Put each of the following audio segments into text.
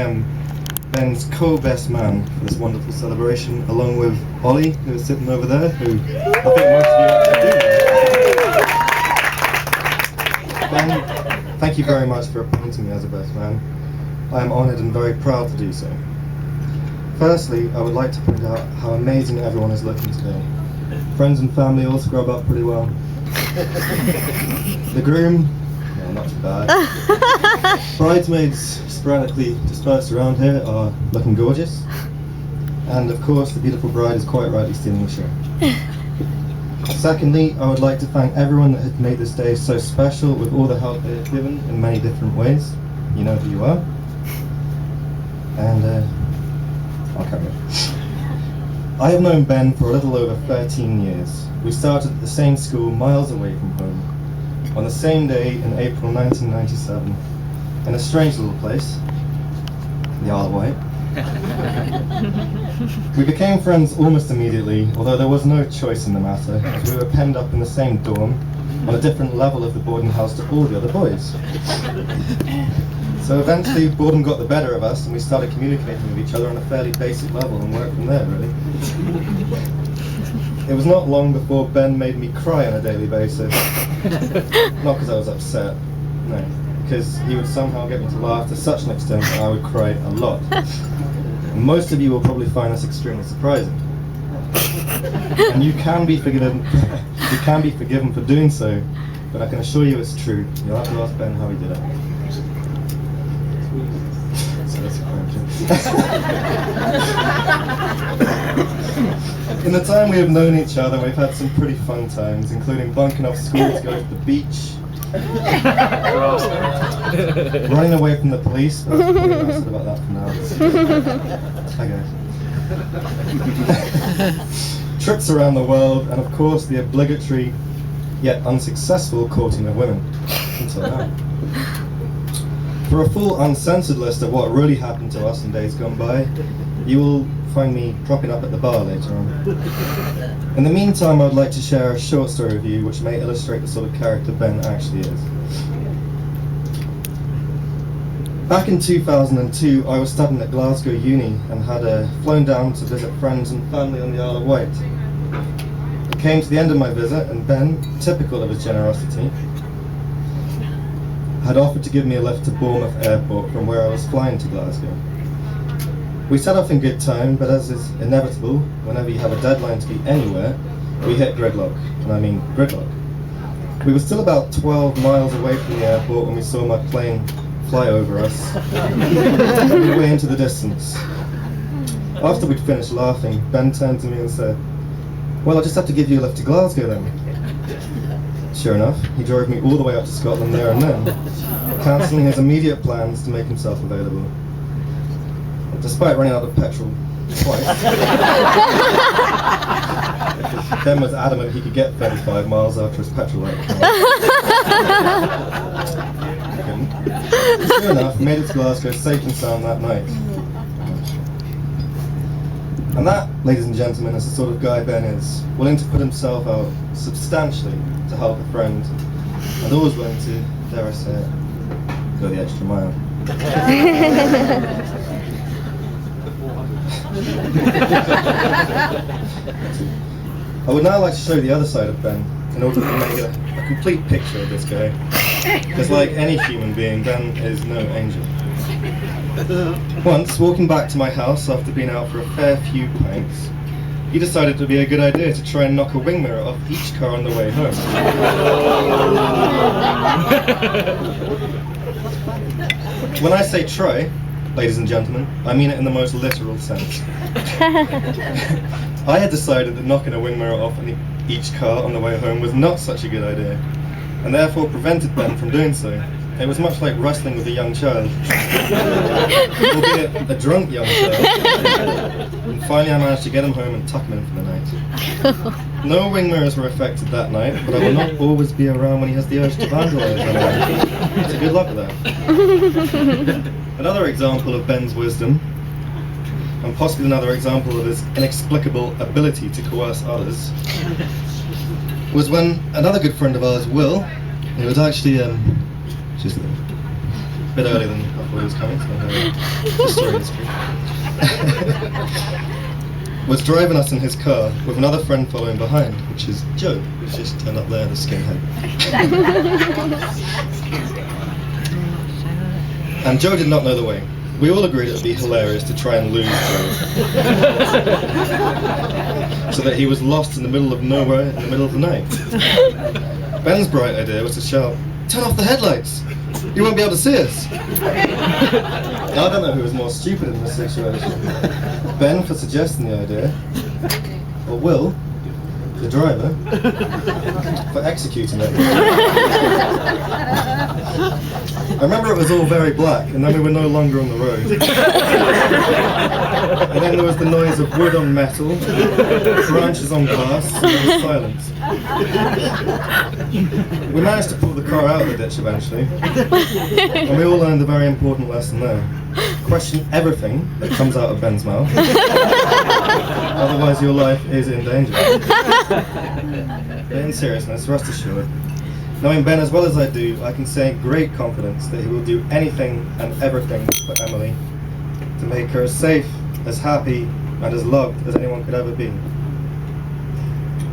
am Ben's co-best man for this wonderful celebration, along with Ollie, who is sitting over there, who I think most of you actually do. Ben, thank you very much for appointing me as a best man. I am honoured and very proud to do so. Firstly, I would like to point out how amazing everyone is looking today. Friends and family all scrub up pretty well. The groom, well, not too bad. Bridesmaids, sporadically dispersed around here, are looking gorgeous. And of course, the beautiful bride is quite rightly stealing the show. Secondly, I would like to thank everyone that has made this day so special with all the help they have given in many different ways. You know who you are. And I'll carry on. I have known Ben for a little over 13 years. We started at the same school miles away from home, on the same day in April 1997, in a strange little place, the Isle of Wight. We became friends almost immediately, although there was no choice in the matter, as we were penned up in the same dorm, on a different level of the boarding house to all the other boys. So eventually boredom got the better of us and we started communicating with each other on a fairly basic level and worked from there, really. It was not long before Ben made me cry on a daily basis. Not because I was upset, no, because he would somehow get me to laugh to such an extent that I would cry a lot. And most of you will probably find this extremely surprising. And you can be forgiven for doing so, but I can assure you it's true. You'll have to ask Ben how he did it. In the time we have known each other, we've had some pretty fun times, including bunking off school to go to the beach, running away from the police. But I said about that for now. Okay. Trips around the world, and of course the obligatory yet unsuccessful courting of women. Until now. For a full uncensored list of what really happened to us in days gone by, you will find me propping up at the bar later on. In the meantime, I'd like to share a short story with you which may illustrate the sort of character Ben actually is. Back in 2002, I was studying at Glasgow Uni and had flown down to visit friends and family on the Isle of Wight. It came to the end of my visit and Ben, typical of his generosity, had offered to give me a lift to Bournemouth Airport from where I was flying to Glasgow. We set off in good time, but as is inevitable, whenever you have a deadline to be anywhere, we hit gridlock, and I mean gridlock. We were still about 12 miles away from the airport when we saw my plane fly over us, way into the distance. After we'd finished laughing, Ben turned to me and said, "Well, I'll just have to give you a lift to Glasgow then." Sure enough, he drove me all the way up to Scotland there and then, cancelling his immediate plans to make himself available. Despite running out of petrol twice, Ben was adamant he could get 35 miles after his petrol light came. Sure enough, made it to Glasgow safe and sound that night. And that, ladies and gentlemen, is the sort of guy Ben is, willing to put himself out substantially to help a friend, and always willing to, dare I say it, go the extra mile. I would now like to show you the other side of Ben, in order to make a complete picture of this guy. Because like any human being, Ben is no angel. Once, walking back to my house after being out for a fair few pints, he decided it would be a good idea to try and knock a wing mirror off each car on the way home. When I say try, ladies and gentlemen, I mean it in the most literal sense. I had decided that knocking a wing mirror off each car on the way home was not such a good idea, and therefore prevented Ben from doing so. It was much like wrestling with a young child, albeit a drunk young child. And finally I managed to get him home and tuck him in for the night. No wing mirrors were affected that night, but I will not always be around when he has the urge to vandalise them. So good luck with that. Another example of Ben's wisdom, and possibly another example of his inexplicable ability to coerce others, was when another good friend of ours, Will, who was actually just a bit earlier than thought he was coming, so the story is true. Was driving us in his car with another friend following behind, which is Joe, who's just turned up there, the skinhead. And Joe did not know the way. We all agreed it would be hilarious to try and lose Joe. So that he was lost in the middle of nowhere in the middle of the night. Ben's bright idea was to shout, "Turn off the headlights! You won't be able to see us!" Now, I don't know who was more stupid in this situation. Ben for suggesting the idea, or Will, the driver, for executing it. I remember it was all very black, and then we were no longer on the road. And then there was the noise of wood on metal, branches on glass, and there was silence. We managed to pull the car out of the ditch eventually, and we all learned a very important lesson there. Question everything that comes out of Ben's mouth, otherwise your life is in danger. But in seriousness, rest assured, knowing Ben as well as I do, I can say in great confidence that he will do anything and everything for Emily to make her as safe, as happy, and as loved as anyone could ever be.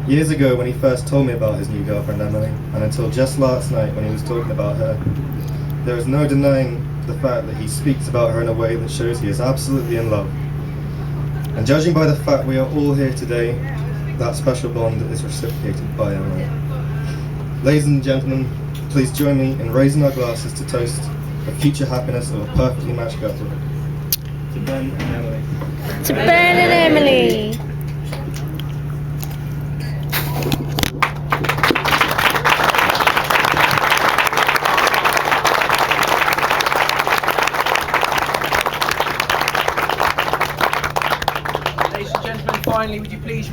Years ago when he first told me about his new girlfriend Emily, and until just last night when he was talking about her, there is no denying the fact that he speaks about her in a way that shows he is absolutely in love. And judging by the fact we are all here today, that special bond is reciprocated by Emily. Ladies and gentlemen, please join me in raising our glasses to toast the future happiness of a perfectly matched couple. To Ben and Emily. To Ben and Emily. Ladies and gentlemen, finally, would you please